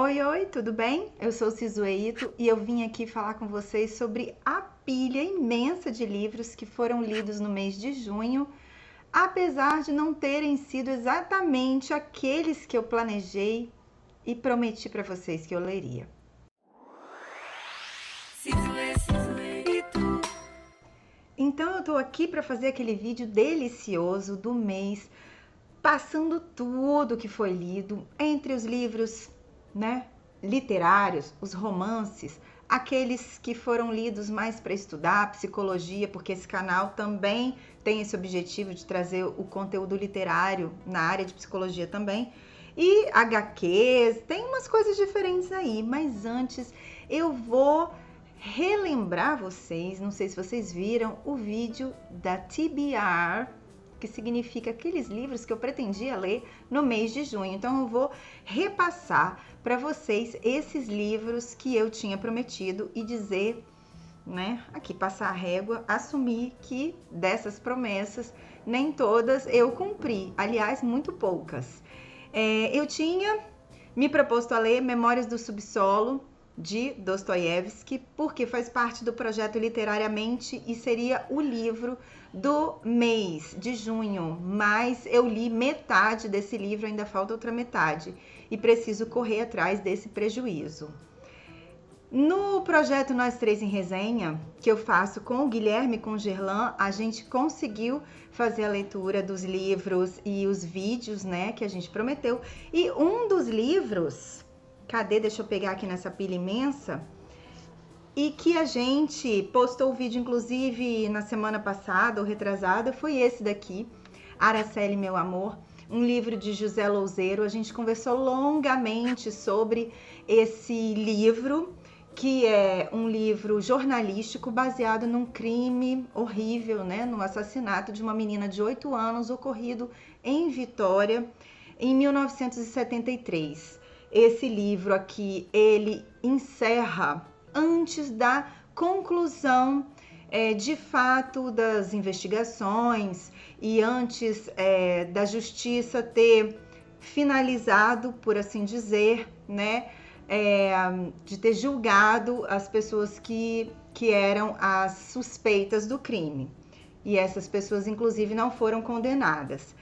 Oi, oi, tudo bem? Eu sou Sizue Ito e eu vim aqui falar com vocês sobre a pilha imensa de livros que foram lidos no mês de junho, apesar de não terem sido exatamente aqueles que eu planejei e prometi para vocês que eu leria. Então eu tô aqui para fazer aquele vídeo delicioso do mês, passando tudo que foi lido entre os livros, né, literários, os romances, aqueles que foram lidos mais para estudar psicologia, porque esse canal também tem esse objetivo de trazer o conteúdo literário na área de psicologia também. E HQs, tem umas coisas diferentes aí, mas antes eu vou relembrar vocês, não sei se vocês viram o vídeo da TBR, que significa aqueles livros que eu pretendia ler no mês de junho. Então eu vou repassar para vocês esses livros que eu tinha prometido e dizer, né, aqui passar a régua, assumir que dessas promessas nem todas eu cumpri, aliás, muito poucas. Eu tinha me proposto a ler Memórias do Subsolo, de Dostoiévski, porque faz parte do projeto Literariamente e seria o livro do mês de junho, mas eu li metade desse livro, ainda falta outra metade, e preciso correr atrás desse prejuízo. No projeto Nós Três em Resenha, que eu faço com o Guilherme e com o Gerlan, a gente conseguiu fazer a leitura dos livros e os vídeos, né, que a gente prometeu. E um dos livros, cadê? Deixa eu pegar aqui nessa pilha imensa. E que a gente postou o vídeo, inclusive, na semana passada ou retrasada, foi esse daqui, Araceli, Meu Amor, um livro de José Louzeiro. A gente conversou longamente sobre esse livro, que é um livro jornalístico baseado num crime horrível, né? No assassinato de uma menina de 8 anos ocorrido em Vitória em 1973. Esse livro aqui, ele encerra antes da conclusão de fato das investigações e antes da justiça ter finalizado, por assim dizer, né, de ter julgado as pessoas que eram as suspeitas do crime. E essas pessoas, inclusive, não foram condenadas.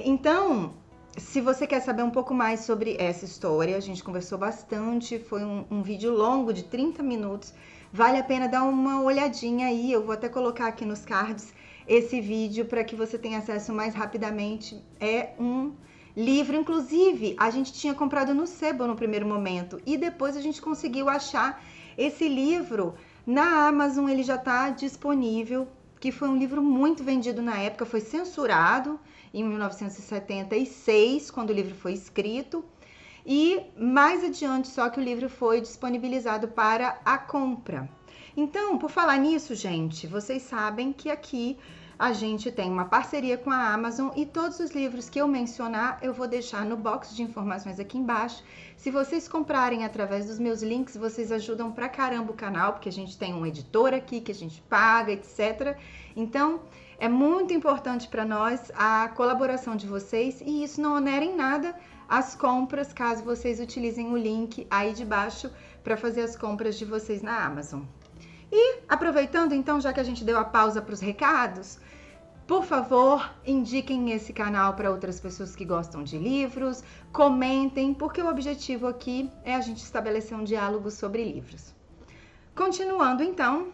Então, se você quer saber um pouco mais sobre essa história, a gente conversou bastante, foi um vídeo longo de 30 minutos, vale a pena dar uma olhadinha aí, eu vou até colocar aqui nos cards esse vídeo para que você tenha acesso mais rapidamente. É um livro, inclusive, a gente tinha comprado no Sebo no primeiro momento e depois a gente conseguiu achar esse livro na Amazon, ele já está disponível, que foi um livro muito vendido na época, foi censurado em 1976, quando o livro foi escrito, e mais adiante só que o livro foi disponibilizado para a compra. Então, por falar nisso, gente, vocês sabem que aqui a gente tem uma parceria com a Amazon e todos os livros que eu mencionar eu vou deixar no box de informações aqui embaixo. Se vocês comprarem através dos meus links, vocês ajudam pra caramba o canal, porque a gente tem um editor aqui que a gente paga, etc. Então, é muito importante para nós a colaboração de vocês e isso não onera em nada as compras, caso vocês utilizem o link aí de baixo para fazer as compras de vocês na Amazon. E aproveitando então, já que a gente deu a pausa para os recados, por favor, indiquem esse canal para outras pessoas que gostam de livros, comentem, porque o objetivo aqui é a gente estabelecer um diálogo sobre livros. Continuando então,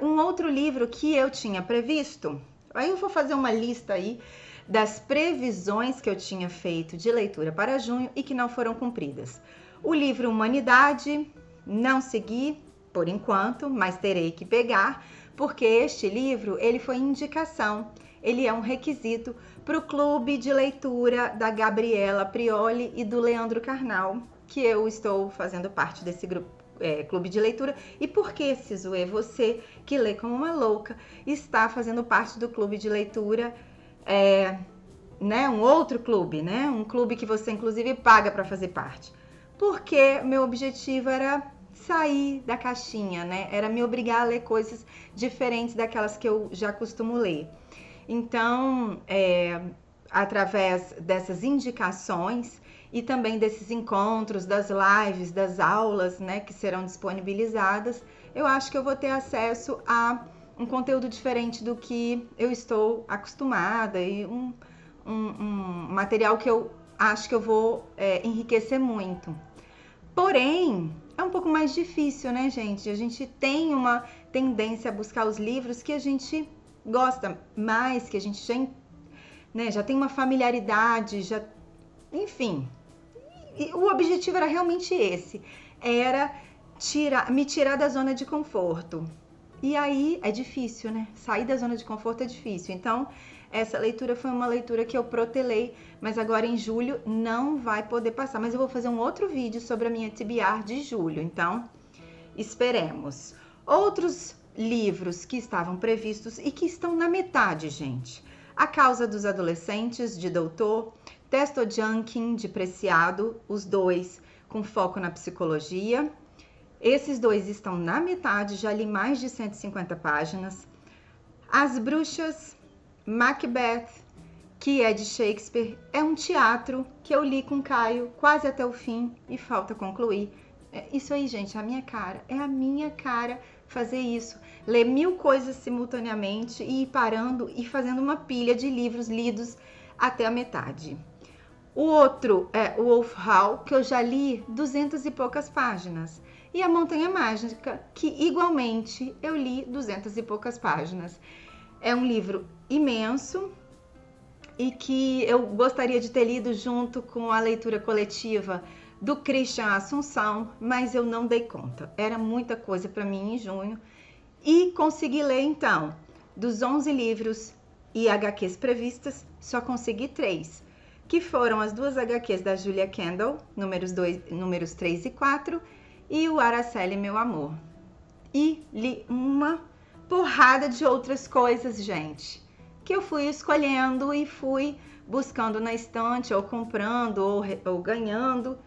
um outro livro que eu tinha previsto, aí eu vou fazer uma lista aí das previsões que eu tinha feito de leitura para junho e que não foram cumpridas. O livro Humanidade, não segui por enquanto, mas terei que pegar, porque este livro, ele foi indicação, ele é um requisito para o clube de leitura da Gabriela Prioli e do Leandro Carnal, que eu estou fazendo parte desse grupo, clube de leitura. E por que, Sizue, você que lê como uma louca, está fazendo parte do clube de leitura, né, um outro clube, né, um clube que você inclusive paga para fazer parte? Porque meu objetivo era sair da caixinha, né? Era me obrigar a ler coisas diferentes daquelas que eu já costumo ler. Então, através dessas indicações e também desses encontros, das lives, das aulas, né, que serão disponibilizadas, eu acho que eu vou ter acesso a um conteúdo diferente do que eu estou acostumada e um material que eu acho que eu vou enriquecer muito. Porém, é um pouco mais difícil, né, gente? A gente tem uma tendência a buscar os livros que a gente gosta mais, que a gente já tem uma familiaridade, enfim. E o objetivo era realmente esse, era me tirar da zona de conforto. E aí é difícil, né? Sair da zona de conforto é difícil. Então, essa leitura foi uma leitura que eu protelei, mas agora em julho não vai poder passar. Mas eu vou fazer um outro vídeo sobre a minha TBR de julho, então esperemos. Outros livros que estavam previstos e que estão na metade, gente. A Causa dos Adolescentes, de Doutor, Testo Junkin, de Preciado, os dois com foco na psicologia. Esses dois estão na metade, já li mais de 150 páginas. As Bruxas, Macbeth, que é de Shakespeare, é um teatro que eu li com Caio quase até o fim e falta concluir. Isso aí, gente, é a minha cara. É a minha cara fazer isso. Ler 1000 coisas simultaneamente e ir parando e fazendo uma pilha de livros lidos até a metade. O outro é o Wolf Hall, que eu já li 200 e poucas páginas. E a Montanha Mágica, que igualmente eu li 200 e poucas páginas. É um livro imenso e que eu gostaria de ter lido junto com a leitura coletiva do Christian Assunção, mas eu não dei conta. Era muita coisa para mim em junho. E consegui ler, então, dos 11 livros e HQs previstas, só consegui 3, que foram as 2 HQs da Julia Kendall, números 3 e 4, e o Araceli, Meu Amor. E li uma porrada de outras coisas, gente, que eu fui escolhendo e fui buscando na estante, ou comprando, ou ganhando,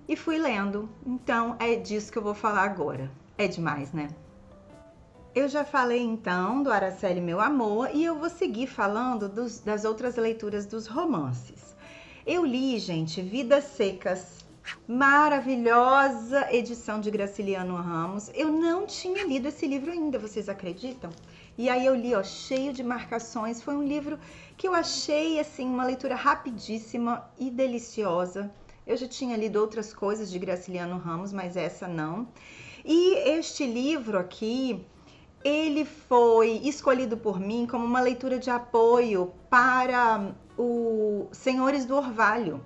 e fui lendo. Então, é disso que eu vou falar agora. É demais, né? Eu já falei, então, do Araceli, Meu Amor, e eu vou seguir falando das outras leituras dos romances. Eu li, gente, Vidas Secas, maravilhosa edição de Graciliano Ramos. Eu não tinha lido esse livro ainda, vocês acreditam? E aí eu li, cheio de marcações. Foi um livro que eu achei, assim, uma leitura rapidíssima e deliciosa. Eu já tinha lido outras coisas de Graciliano Ramos, mas essa não. E este livro aqui, ele foi escolhido por mim como uma leitura de apoio para o Senhores do Orvalho,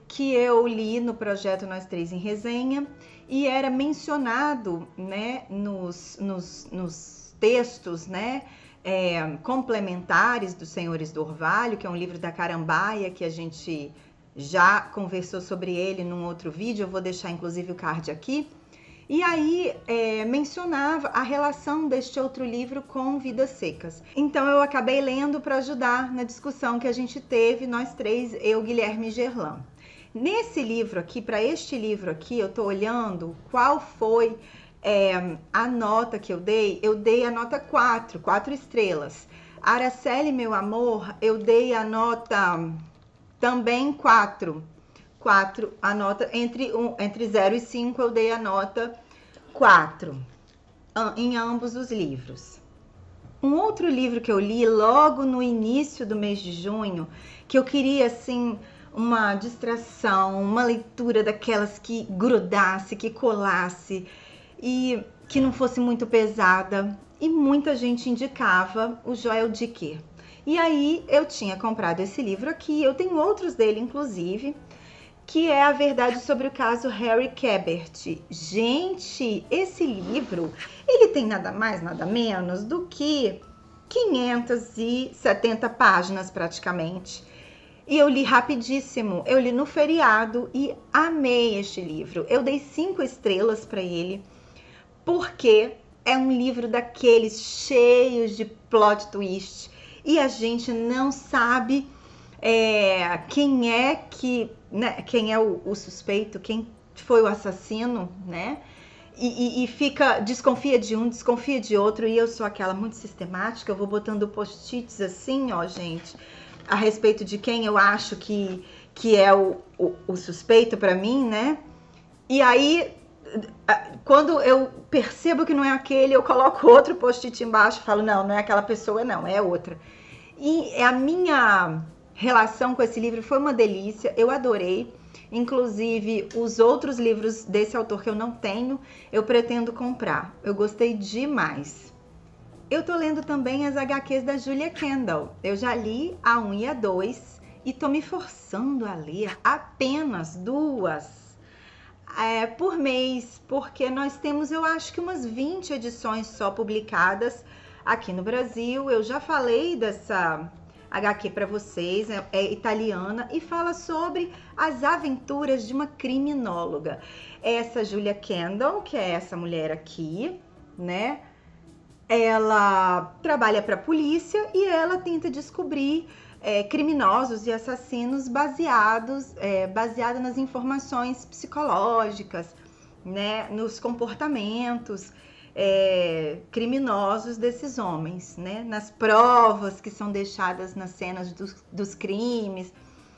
que eu li no projeto Nós Três em Resenha, e era mencionado, né, nos textos, né, complementares dos Senhores do Orvalho, que é um livro da Carambaia, que a gente já conversou sobre ele num outro vídeo, eu vou deixar inclusive o card aqui. E aí mencionava a relação deste outro livro com Vidas Secas. Então eu acabei lendo para ajudar na discussão que a gente teve, nós três, eu, Guilherme e Gerlan. Nesse livro aqui, para este livro aqui, eu tô olhando qual foi a nota que eu dei a nota 4 estrelas. Araceli, Meu Amor, eu dei a nota também 4, a nota entre 0 e 5 eu dei a nota 4 em ambos os livros. Um outro livro que eu li logo no início do mês de junho, que eu queria assim uma distração, uma leitura daquelas que grudasse, que colasse e que não fosse muito pesada, e muita gente indicava o Joel Dicker. E aí eu tinha comprado esse livro aqui, eu tenho outros dele inclusive, que é A Verdade sobre o Caso Harry Quebert. Gente, esse livro, ele tem nada mais, nada menos do que 570 páginas praticamente. E eu li rapidíssimo, eu li no feriado e amei este livro. Eu dei 5 estrelas para ele, porque é um livro daqueles cheios de plot twist. E a gente não sabe quem é o suspeito, quem foi o assassino, né? E desconfia de um, desconfia de outro. E eu sou aquela muito sistemática, eu vou botando post-its assim, ó, gente, a respeito de quem eu acho que que é o suspeito para mim, né? E aí, quando eu percebo que não é aquele, eu coloco outro post-it embaixo e falo, não é aquela pessoa, não, é outra. E a minha relação com esse livro foi uma delícia, eu adorei. Inclusive, os outros livros desse autor que eu não tenho, eu pretendo comprar. Eu gostei demais. Eu tô lendo também as HQs da Julia Kendall. Eu já li a 1 e a 2 e tô me forçando a ler apenas 2 por mês, porque nós temos, eu acho que umas 20 edições só publicadas aqui no Brasil. Eu já falei dessa HQ para vocês, é italiana e fala sobre as aventuras de uma criminóloga. Essa Julia Kendall, que é essa mulher aqui, né? Ela trabalha para a polícia e ela tenta descobrir criminosos e assassinos baseado nas informações psicológicas, né, nos comportamentos criminosos desses homens, né, nas provas que são deixadas nas cenas dos crimes.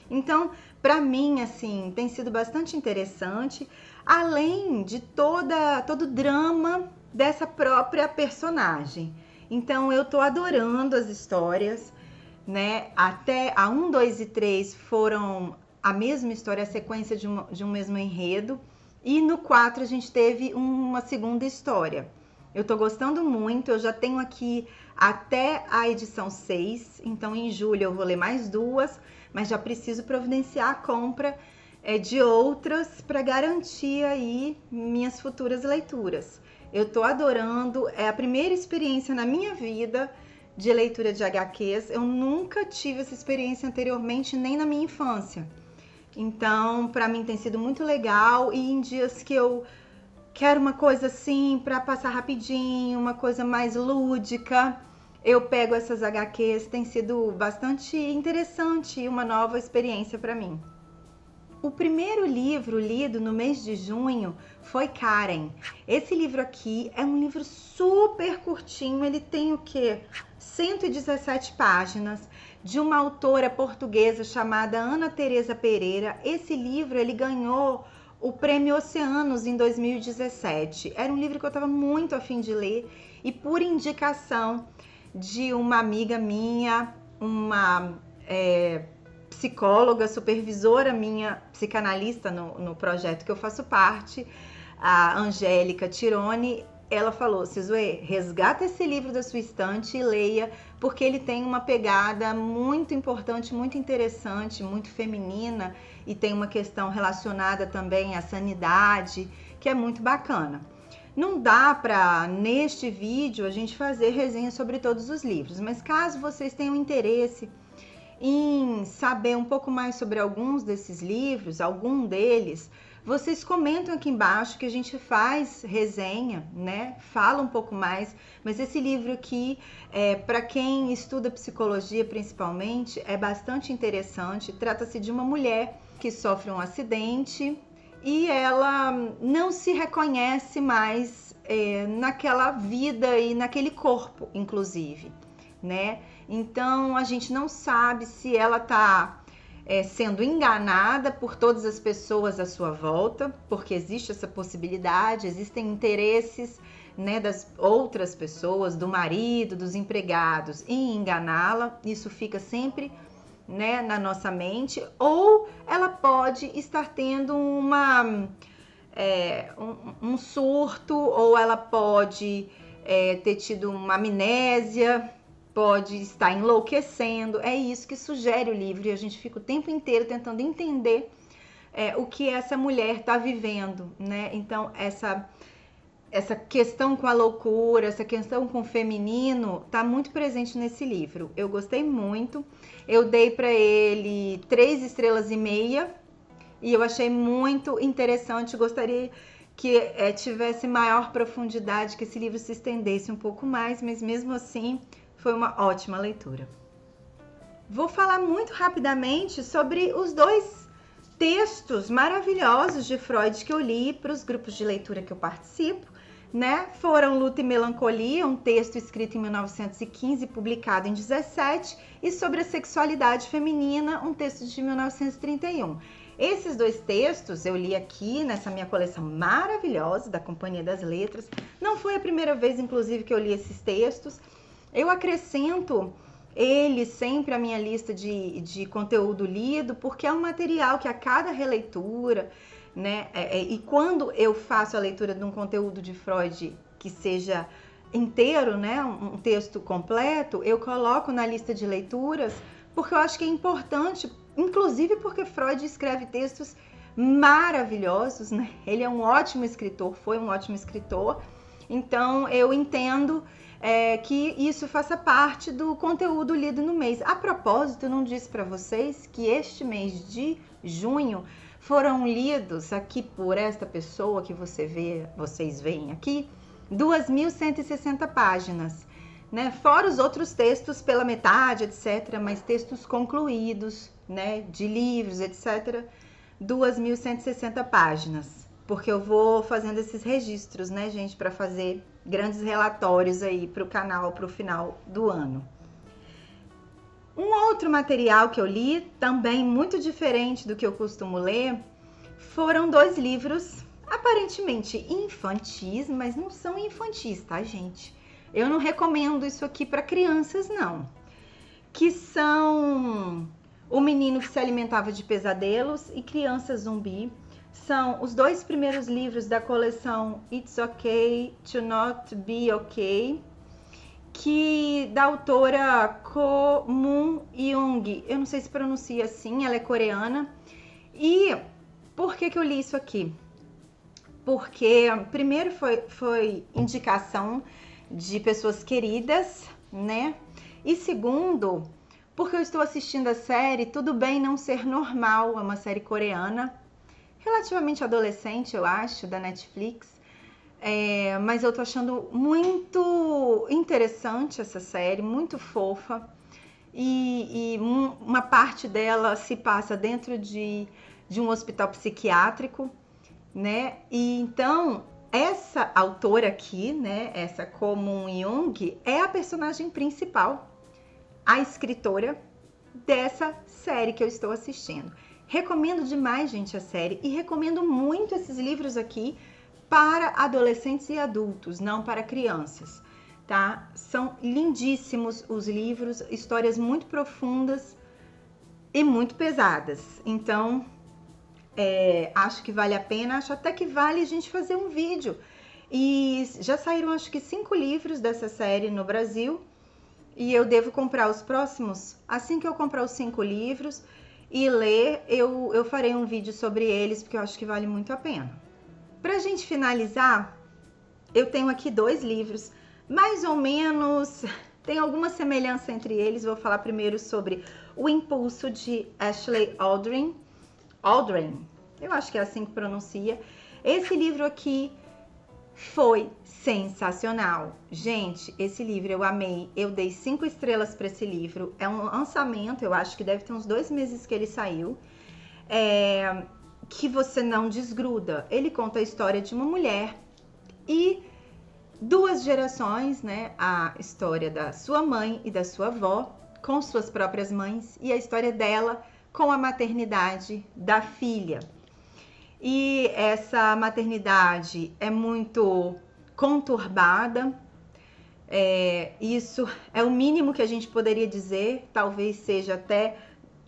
Então, para mim, assim, tem sido bastante interessante, além de todo o drama dessa própria personagem. Então, eu tô adorando as histórias, né? Até a 1, 2 e 3 foram a mesma história, a sequência de um mesmo enredo. E no 4 a gente teve uma segunda história. Eu tô gostando muito, eu já tenho aqui até a edição 6, então em julho eu vou ler mais 2, mas já preciso providenciar a compra de outras para garantir aí minhas futuras leituras. Eu tô adorando, é a primeira experiência na minha vida de leitura de HQs. Eu nunca tive essa experiência anteriormente, nem na minha infância. Então, para mim tem sido muito legal, e em dias que eu quero uma coisa assim para passar rapidinho, uma coisa mais lúdica, eu pego essas HQs. Tem sido bastante interessante e uma nova experiência para mim. O primeiro livro lido no mês de junho foi Karen. Esse livro aqui é um livro super curtinho, ele tem o quê? 117 páginas, de uma autora portuguesa chamada Ana Teresa Pereira. Esse livro ele ganhou o Prêmio Oceanos em 2017. Era um livro que eu estava muito a fim de ler, e por indicação de uma amiga minha, uma psicóloga, supervisora minha, psicanalista no projeto que eu faço parte, a Angélica Tironi, ela falou: Sizue, resgata esse livro da sua estante e leia, porque ele tem uma pegada muito importante, muito interessante, muito feminina, e tem uma questão relacionada também à sanidade, que é muito bacana. Não dá para, neste vídeo, a gente fazer resenha sobre todos os livros, mas caso vocês tenham interesse em saber um pouco mais sobre alguns desses livros, algum deles, vocês comentam aqui embaixo que a gente faz resenha, né? Fala um pouco mais, mas esse livro aqui, para quem estuda psicologia principalmente, é bastante interessante. Trata-se de uma mulher que sofre um acidente e ela não se reconhece mais naquela vida e naquele corpo, inclusive, né? Então a gente não sabe se ela está sendo enganada por todas as pessoas à sua volta, porque existe essa possibilidade, existem interesses, né, das outras pessoas, do marido, dos empregados, em enganá-la. Isso fica sempre, né, na nossa mente. Ou ela pode estar tendo um surto, ou ela pode ter tido uma amnésia, pode estar enlouquecendo. É isso que sugere o livro, e a gente fica o tempo inteiro tentando entender o que essa mulher está vivendo, né? Então, essa questão com a loucura, essa questão com o feminino, está muito presente nesse livro. Eu gostei muito, eu dei para ele 3,5 estrelas, e eu achei muito interessante. Gostaria que tivesse maior profundidade, que esse livro se estendesse um pouco mais, mas mesmo assim foi uma ótima leitura. Vou falar muito rapidamente sobre os 2 textos maravilhosos de Freud que eu li para os grupos de leitura que eu participo, né? Foram Luta e Melancolia, um texto escrito em 1915, publicado em 17, e Sobre a Sexualidade Feminina, um texto de 1931. Esses dois textos eu li aqui nessa minha coleção maravilhosa da Companhia das Letras. Não foi a primeira vez, inclusive, que eu li esses textos. Eu acrescento eles sempre à minha lista de conteúdo lido, porque é um material que a cada releitura, né? E quando eu faço a leitura de um conteúdo de Freud que seja inteiro, né? Um texto completo, eu coloco na lista de leituras, porque eu acho que é importante, inclusive porque Freud escreve textos maravilhosos, né? Ele é um ótimo escritor, foi um ótimo escritor, então eu entendo que isso faça parte do conteúdo lido no mês. A propósito, eu não disse para vocês que este mês de junho foram lidos aqui por esta pessoa que vocês veem aqui, 2.160 páginas, né? Fora os outros textos pela metade, etc., mas textos concluídos, né? De livros, etc., 2.160 páginas, porque eu vou fazendo esses registros, né, gente, para fazer grandes relatórios aí para o canal para o final do ano. Um outro material que eu li, também muito diferente do que eu costumo ler, foram dois livros aparentemente infantis, mas não são infantis, tá, gente? Eu não recomendo isso aqui para crianças, não. Que são O Menino que se Alimentava de Pesadelos e Criança Zumbi. São os dois primeiros livros da coleção It's Okay to Not Be Okay, da autora Ko Moon Young. Eu não sei se pronuncia assim, ela é coreana. E por que eu li isso aqui? Porque primeiro foi indicação de pessoas queridas, né? E segundo, porque eu estou assistindo a série Tudo Bem Não Ser Normal, é uma série coreana, relativamente adolescente, eu acho, da Netflix. Mas eu tô achando muito interessante essa série, muito fofa. E uma parte dela se passa dentro de um hospital psiquiátrico, né? E então, essa autora aqui, né, essa Ko Moon Young, é a personagem principal, a escritora dessa série que eu estou assistindo. Recomendo demais, gente, a série, e recomendo muito esses livros aqui para adolescentes e adultos, não para crianças, tá? São lindíssimos os livros, histórias muito profundas e muito pesadas. Então, acho que vale a pena, acho até que vale a gente fazer um vídeo. E já saíram, acho que 5 livros dessa série no Brasil, e eu devo comprar os próximos. Assim que eu comprar os 5 livros e ler, eu farei um vídeo sobre eles, porque eu acho que vale muito a pena. Pra gente finalizar, eu tenho aqui 2 livros, mais ou menos, tem alguma semelhança entre eles. Vou falar primeiro sobre O Impulso, de Ashley Aldrin, eu acho que é assim que pronuncia. Esse livro aqui foi sensacional. Gente, esse livro eu amei. Eu dei 5 estrelas para esse livro. É um lançamento, eu acho que deve ter uns 2 meses que ele saiu. Que você não desgruda. Ele conta a história de uma mulher e 2 gerações, né? A história da sua mãe e da sua avó com suas próprias mães e a história dela com a maternidade da filha. E essa maternidade é muito conturbada, isso é o mínimo que a gente poderia dizer, talvez seja até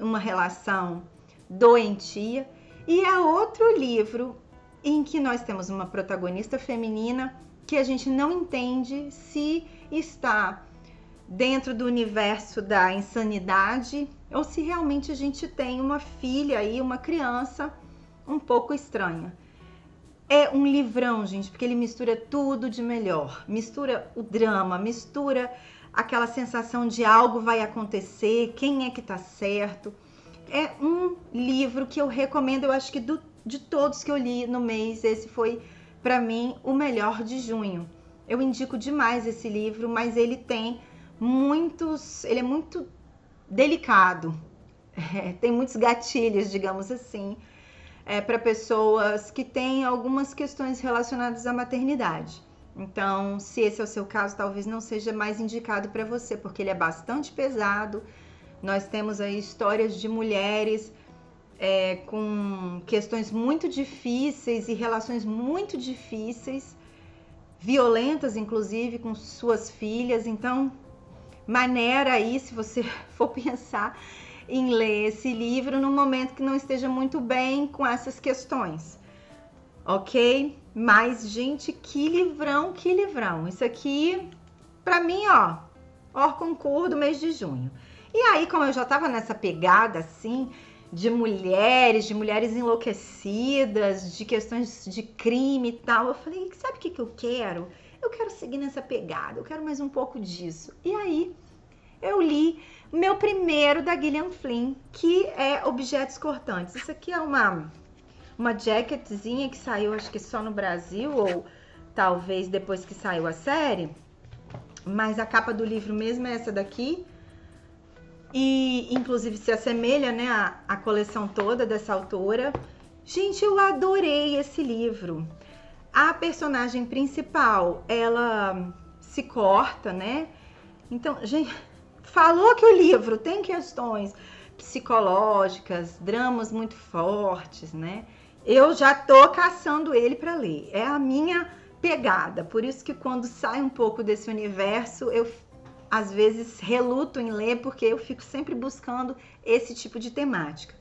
uma relação doentia. E é outro livro em que nós temos uma protagonista feminina que a gente não entende se está dentro do universo da insanidade ou se realmente a gente tem uma filha aí, uma criança um pouco estranha. É um livrão, gente, porque ele mistura tudo de melhor. Mistura o drama, mistura aquela sensação de algo vai acontecer, quem é que tá certo. É um livro que eu recomendo, eu acho que de todos que eu li no mês, esse foi, para mim, o melhor de junho. Eu indico demais esse livro, mas ele tem ele é muito delicado, tem muitos gatilhos, digamos assim, para pessoas que têm algumas questões relacionadas à maternidade. Então, se esse é o seu caso, talvez não seja mais indicado para você, porque ele é bastante pesado. Nós temos aí histórias de mulheres com questões muito difíceis e relações muito difíceis, violentas, inclusive, com suas filhas. Então, maneira aí, se você for pensar em ler esse livro num momento que não esteja muito bem com essas questões, ok? Mas, gente, que livrão, que livrão. Isso aqui, pra mim, ó, hors concurso do mês de junho. E aí, como eu já tava nessa pegada, assim, de mulheres enlouquecidas, de questões de crime e tal, eu falei, sabe o que eu quero? Eu quero seguir nessa pegada, eu quero mais um pouco disso. E aí, eu li meu primeiro da Gillian Flynn, que é Objetos Cortantes. Isso aqui é uma jacketzinha que saiu, acho que só no Brasil, ou talvez depois que saiu a série. Mas a capa do livro mesmo é essa daqui. E, inclusive, se assemelha, né, à coleção toda dessa autora. Gente, eu adorei esse livro. A personagem principal, ela se corta, né? Então, gente, falou que o livro tem questões psicológicas, dramas muito fortes, né? Eu já tô caçando ele para ler. É a minha pegada. Por isso que quando sai um pouco desse universo, eu às vezes reluto em ler, porque eu fico sempre buscando esse tipo de temática.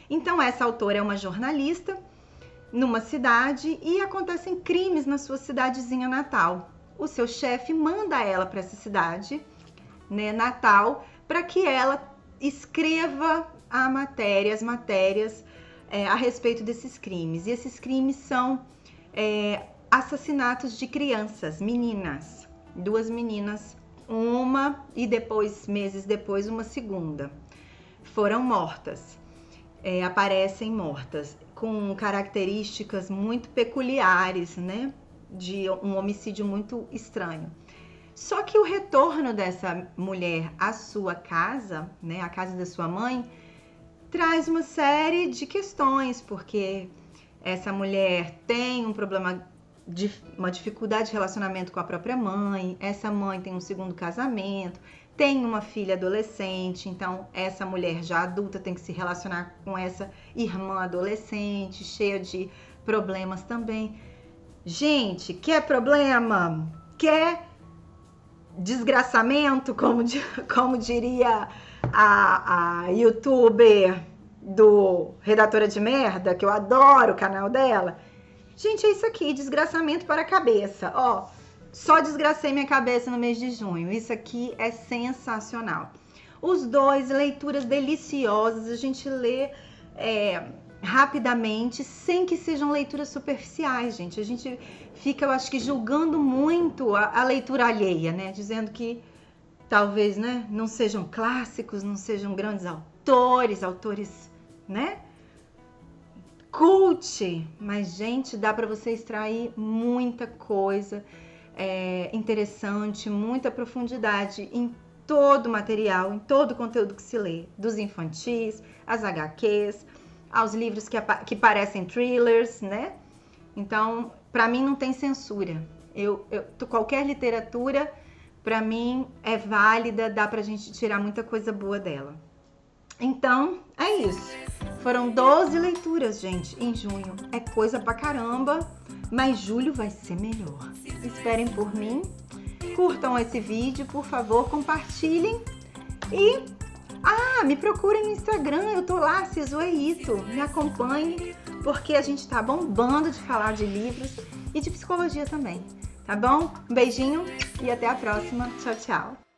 Então, essa autora é uma jornalista numa cidade e acontecem crimes na sua cidadezinha natal. O seu chefe manda ela para essa cidade, né, natal, para que ela escreva as matérias a respeito desses crimes. E esses crimes são assassinatos de crianças, meninas, 2 meninas, uma e depois, meses depois, uma segunda. Foram mortas, aparecem mortas, com características muito peculiares, né? De um homicídio muito estranho. Só que o retorno dessa mulher à sua casa, né, à casa da sua mãe, traz uma série de questões, porque essa mulher tem um problema, uma dificuldade de relacionamento com a própria mãe, essa mãe tem um segundo casamento, tem uma filha adolescente, então essa mulher já adulta tem que se relacionar com essa irmã adolescente, cheia de problemas também. Gente, quer problema? Quer desgraçamento, como diria a youtuber do Redatora de Merda, que eu adoro o canal dela? Gente, é isso aqui, desgraçamento para a cabeça. Ó, só desgracei minha cabeça no mês de junho. Isso aqui é sensacional. Os dois, leituras deliciosas, a gente lê rapidamente, sem que sejam leituras superficiais, gente. A gente fica, eu acho que, julgando muito a leitura alheia, né? Dizendo que talvez, né, não sejam clássicos, não sejam grandes autores, né? Cult, mas, gente, dá para você extrair muita coisa interessante, muita profundidade em todo o material, em todo o conteúdo que se lê, dos infantis, as HQs, aos livros que parecem thrillers, né? Então, para mim não tem censura. Qualquer literatura, para mim, é válida, dá pra gente tirar muita coisa boa dela. Então, é isso. Foram 12 leituras, gente, em junho. É coisa pra caramba, mas julho vai ser melhor. Esperem por mim. Curtam esse vídeo, por favor, compartilhem. E, me procurem no Instagram, eu tô lá, Cisoeito. Me acompanhem, porque a gente tá bombando de falar de livros e de psicologia também. Tá bom? Um beijinho e até a próxima. Tchau, tchau.